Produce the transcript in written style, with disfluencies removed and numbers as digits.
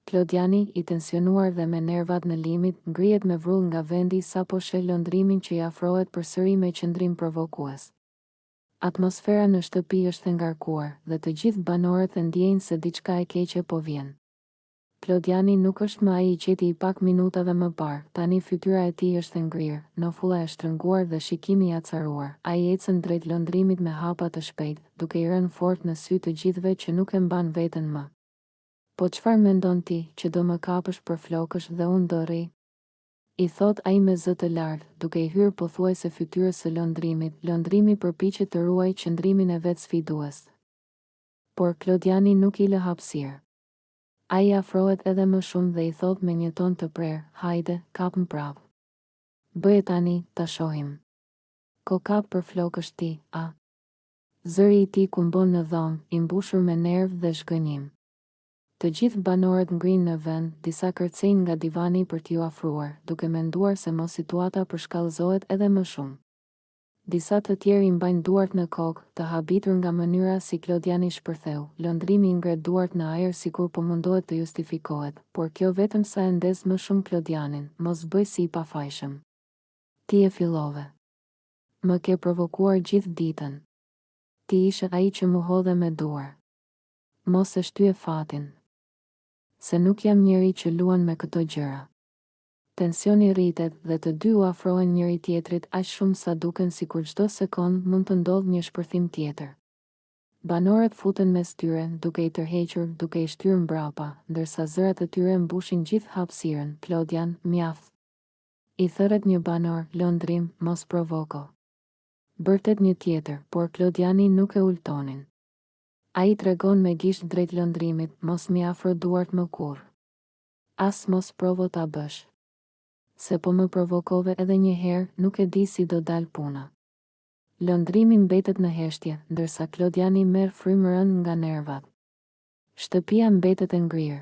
Klodiani, i tensionuar dhe me nervat në limit, ngrihet me vrull nga vendi sa po sheh lëndrimin që i afrohet përsëri me qëndrim provokues. Atmosfera në shtëpi është e ngarkuar dhe të gjithë banorët e ndjejnë se diçka e keqe po vjen. Klodiani nuk është më ai i qeti i pak minutave më parë, tani fytyra e tij është e ngrirë, nofulla e shtrënguar dhe shikimi i acaruar. Ai ecën drejt lëndrimit me hapa të shpejt, duke i rënë fort në sy të gjithëve që nuk e mban veten më. Po çfarë mendon ti, që do më kapësh për flokësh dhe unë do rri? I thot ai me zë të lartë, duke i hyrë pothuajse fytyrës së lëndrimit. Lëndrimi përpiqet të ruajë qëndrimin e vet sfidues. Por Klodiani nuk i lë hapësirë. Ai afrohet edhe më shumë dhe i thot me një ton të prerë, hajde, kap më prapë. Bëje tani, ta shohim. Ko kap për flokësh ti, a? Zëri i tij kumbon në dhomë, i mbushur me nervë dhe zhgënjim. Të gjithë banorët ngrihen në vend, disa kërcejnë nga divani për t'ju afruar, duke menduar se mos situata përshkallëzohet edhe më shumë. Disa të tjerë i mbajnë duart në kokë, të habitur nga mënyra si Klodiani shpërtheu. Lëndrimi i ngret duart në ajër sikur po mundohet të justifikohet, por kjo vetëm sa e ndez më shumë Klodianin. Mos bëj si i pafajshëm. Ti e fillove. Më ke provokuar gjithë ditën. Ti ishe ai që mu hodhe me duar. Mos e shtyje fatin. Se nuk jam njeri që luan me këto gjëra. Tensioni rritet dhe të dy u afrohen njëri tjetrit aq shumë sa duken sikur çdo sekond mund të ndodhë një shpërthim tjetër. Banorët futen mes tyre, duke i tërhequr, duke i shtyrë mbrapa, ndërsa zërat e tyre mbushin gjithë hapësirën. Klodian, mjaft. I thërret një banor, lëndrim, mos provoko. Bërtet një tjetër, por Klodiani nuk e ultonin. Ai tregon me gisht drejt lëndrimit, mos mi afro duart më kurrë. As mos provo ta bësh. Se po më provokove edhe një herë, nuk e di si do dal puna. Lëndrimi mbetet në heshtje, ndërsa Klodiani merr frymërën nga nervat. Shtëpia mbetet e ngrirë.